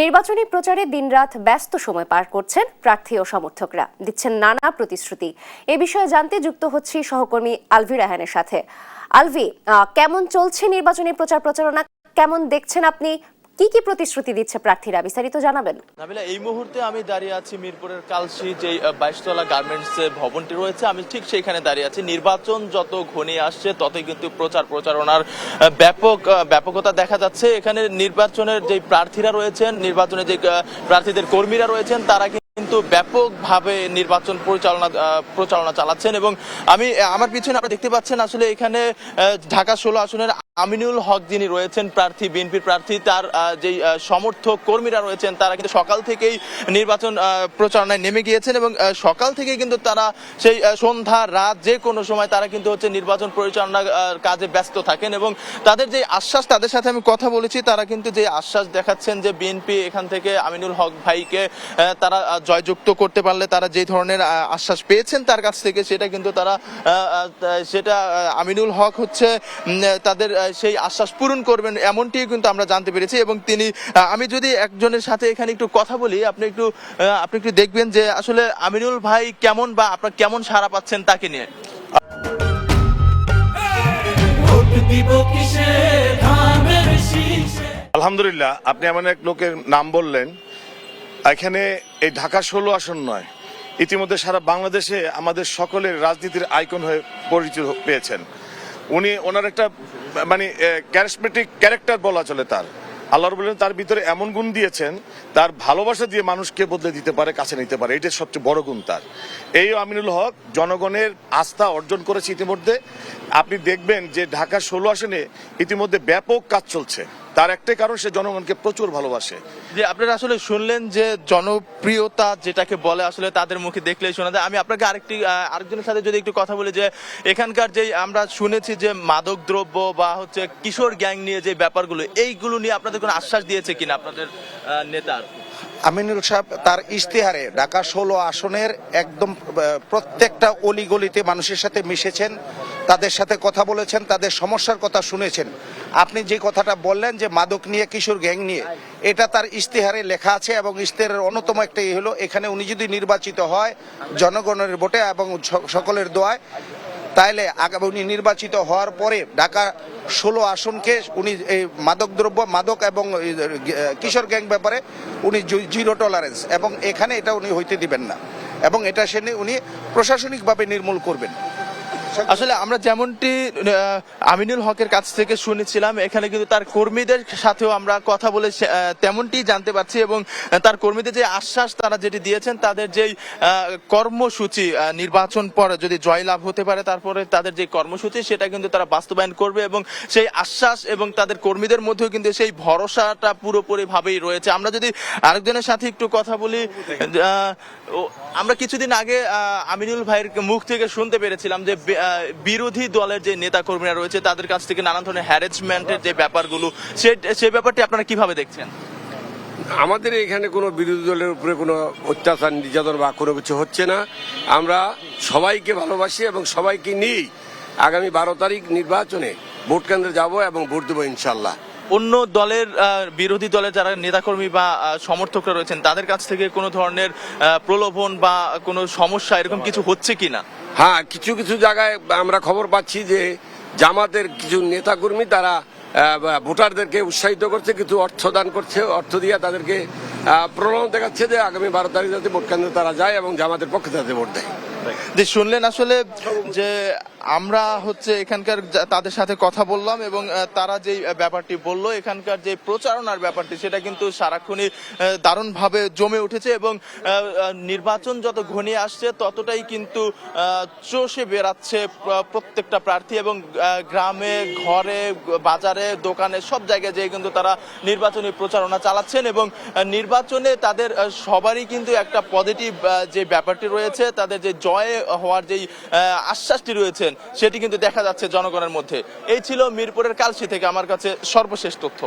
নির্বাচনী প্রচারে দিনরাত ব্যস্ত সময় পার করছেন প্রার্থী ও সমর্থকরা, দিচ্ছেন নানা প্রতিশ্রুতি। এ বিষয়ে জানতে যুক্ত হচ্ছি সহকর্মী আলভি রায়হানের সাথে। আলভি, কেমন চলছে নির্বাচনী প্রচারণা? কেমন দেখছেন আপনি? কি কি প্রতিশ্রুতি দিচ্ছে প্রার্থীরা, বিস্তারিত জানাবেন। নাবিলা, এই মুহূর্তে আমি দাঁড়িয়ে আছি মিরপুরের কালশি যে 22 তলা গার্মেন্টস ভবনটি রয়েছে, আমি ঠিক সেইখানে দাঁড়িয়ে আছি। নির্বাচন যত ঘনিয়ে আসছে ততই কিন্তু প্রচারণার ব্যাপকতা দেখা যাচ্ছে। এখানে নির্বাচনের যে প্রার্থীরা রয়েছেন, নির্বাচনে যে প্রার্থীদের কর্মীরা রয়েছেন, তারা কিন্তু ব্যাপকভাবে নির্বাচন প্রচারণা চালাচ্ছেন। এবং আমার পিছনে আপনারা দেখতে পাচ্ছেন, আসলে এখানে ঢাকা 16 আসনের আমিনুল হক যিনি রয়েছেন প্রার্থী, বিএনপির প্রার্থী, তার যে সমর্থক কর্মীরা রয়েছেন তারা কিন্তু সকাল থেকেই নির্বাচন প্রচারণায় নেমে গিয়েছেন। এবং সকাল থেকেই কিন্তু তারা সেই সন্ধ্যা রাত যে কোনো সময় তারা কিন্তু নির্বাচন পরিচালনার কাজে ব্যস্ত থাকেন। এবং তাদের যে আশ্বাস, তাদের সাথে আমি কথা বলেছি, তারা কিন্তু যে আশ্বাস দেখাচ্ছেন যে বিএনপি এখান থেকে আমিনুল হক ভাইকে তারা জয়যুক্ত করতে পারলে তারা যে ধরনের আশ্বাস পেয়েছেন তার কাছ থেকে, সেটা আমিনুল হক তাদের সেই আশ্বাস পূরণ করবেন, এমনটি কিন্তু আমরা জানতে পেরেছি। এবং আমি যদি একজনের সাথে এখানে একটু কথা বলি, আপনি একটু দেখবেন যে আসলে আমিনুল ভাই কেমন, বা আপনারা কেমন সাড়া পাচ্ছেন তাকে নিয়ে। আলহামদুলিল্লাহ, আপনি এমন এক লোকের নাম বললেন, এখানে এই ঢাকা 16 আসন নয়, ইতিমধ্যে সারা বাংলাদেশে আমাদের সকলের রাজনীতির আইকন হয়ে পরিচিত পেয়েছেন। ওনার একটা ক্যারিসমেটিক ক্যারেক্টার বলা চলে। আল্লাহ রাব্বুল আলামিন তার ভিতরে এমন গুণ দিয়েছেন, তার ভালোবাসা দিয়ে মানুষকে বদলে দিতে পারে, কাছে নিতে পারে, এটাই সবচেয়ে বড় গুণ তার। এই আমিনুল হক জনগণের আস্থা অর্জন করেছে ইতিমধ্যে। আপনি দেখবেন যে ঢাকা 16 আসনে ইতিমধ্যে ব্যাপক কাজ চলছে। তার একটাই কারণ, সে জনগণকে প্রচুর ভালোবাসে। যে আপনারা আসলে শুনলেন যে জনপ্রিয়তা যেটাকে বলে, আসলে তাদের মুখে দেখলেই শোনা যায়। আমি আপনাকে আরেকজনের সাথে যদি একটু কথা বলি, যে এখানকার যে আমরা শুনেছি যে মাদক দ্রব্য বা কিশোর গ্যাং নিয়ে যে ব্যাপারগুলো, এইগুলো নিয়ে আপনাদের কোনো আশ্বাস দিয়েছে কিনা আপনাদের নেতা? আমিনুল সাহেব তার ইশতেহারে ঢাকা 16 আসনের একদম প্রত্যেকটা অলিগলিতে মানুষের সাথে মিশেছেন, তাদের সাথে কথা বলেছেন, তাদের সমস্যার কথা শুনেছেন। আপনি যে কথাটা বললেন যে মাদক নিয়ে, কিশোর গ্যাং নিয়ে, এটা তার ইশতেহারে লেখা আছে। এবং ইশতেহারের অন্যতম একটাই হলো, এখানে উনি যদি নির্বাচিত হয় জনগণের ভোটে এবং সকলের দোয়ায়, তাইলে উনি নির্বাচিত হওয়ার পরে ঢাকা 16 আসনকে উনি এই মাদক এবং কিশোর গ্যাং ব্যাপারে উনি জিরো টলারেন্স, এবং এখানে এটা উনি হইতে দিবেন না, এবং এটা উনি প্রশাসনিকভাবে নির্মূল করবেন। আসলে আমরা যেমনটি আমিনুল হকের কাছ থেকে শুনেছিলাম, এখানে কিন্তু তার কর্মীদের সাথেও আমরা কথা বলে তেমনটি জানতে পারছি। এবং তার কর্মীদের যে আশ্বাস তারা যেটি দিয়েছেন, তাদের যেই কর্মসূচি, নির্বাচন পরে যদি জয়লাভ হতে পারে তারপরে তাদের যে কর্মসূচি, সেটা কিন্তু তারা বাস্তবায়ন করবে। এবং সেই আশ্বাস এবং তাদের কর্মীদের মধ্যেও কিন্তু সেই ভরসাটা পুরোপুরি ভাবেই রয়েছে। আমরা যদি আরেকজনের সাথে একটু কথা বলি, আমরা কিছুদিন আগে আমিনুল ভাইয়ের মুখ থেকে শুনতে পেরেছিলাম যে বিরোধী দলের যে নেতা কর্মীরা রয়েছে তাদের কাছ থেকে নানান ধরনের হ্যারাসমেন্টের যে ব্যাপারগুলো, সেই ব্যাপারটি আপনারা কিভাবে দেখছেন? আমাদের এখানে কোনো বিরোধী দলের উপরে কোনো অত্যাচার, নির্যাতন বা কোনো কিছু হচ্ছে না। আমরা সবাইকে ভালোবাসি এবং সবাইকে নিয়েই আগামী 12 তারিখ নির্বাচনে ভোট কেন্দ্রে যাব এবং ভোট দেবো ইনশাল্লাহ। অন্য দলের, বিরোধী দলের যারা নেতাকর্মী বা সমর্থকরা রয়েছেন, তাদের কাছ থেকে কোনো ধরনের প্রলোভন বা কোনো সমস্যা এরকম কিছু হচ্ছে কিনা? হ্যাঁ, কিছু কিছু জায়গায় আমরা খবর পাচ্ছি যে জামাতের কিছু নেতাকর্মী তারা ভোটারদেরকে উৎসাহিত করছে, কিছু অর্থ দান করছে, অর্থ দিয়ে তাদেরকে প্রলোভন দেখাচ্ছে যে আগামী 12 তারিখ যাতে ভোট কেন্দ্রে তারা যায় এবং জামাতের পক্ষে যাতে ভোট দেয়। যে শুনলেন আসলে যে আমরা এখানকার তাদের সাথে কথা বললাম, এবং তারা যে ব্যাপারটি বললো, এখানকার যে প্রচারণার ব্যাপারটি, সেটা কিন্তু সারাক্ষণই দারুণভাবে জমে উঠেছে। এবং নির্বাচন যত ঘনিয়ে আসছে ততটাই কিন্তু চষে বেড়াচ্ছে প্রত্যেকটা প্রার্থী, এবং গ্রামে, ঘরে, বাজারে, দোকানে, সব জায়গায় যেয়ে কিন্তু তারা নির্বাচনী প্রচারণা চালাচ্ছেন। এবং নির্বাচনে তাদের সবারই কিন্তু একটা পজিটিভ যে ব্যাপারটি রয়েছে, তাদের যে জয় হওয়ার যেই আশ্বাসটি রয়েছেন, সেটি কিন্তু দেখা যাচ্ছে জনগণের মধ্যে। এই ছিল মিরপুরের কালশি থেকে আমার কাছে সর্বশেষ তথ্য।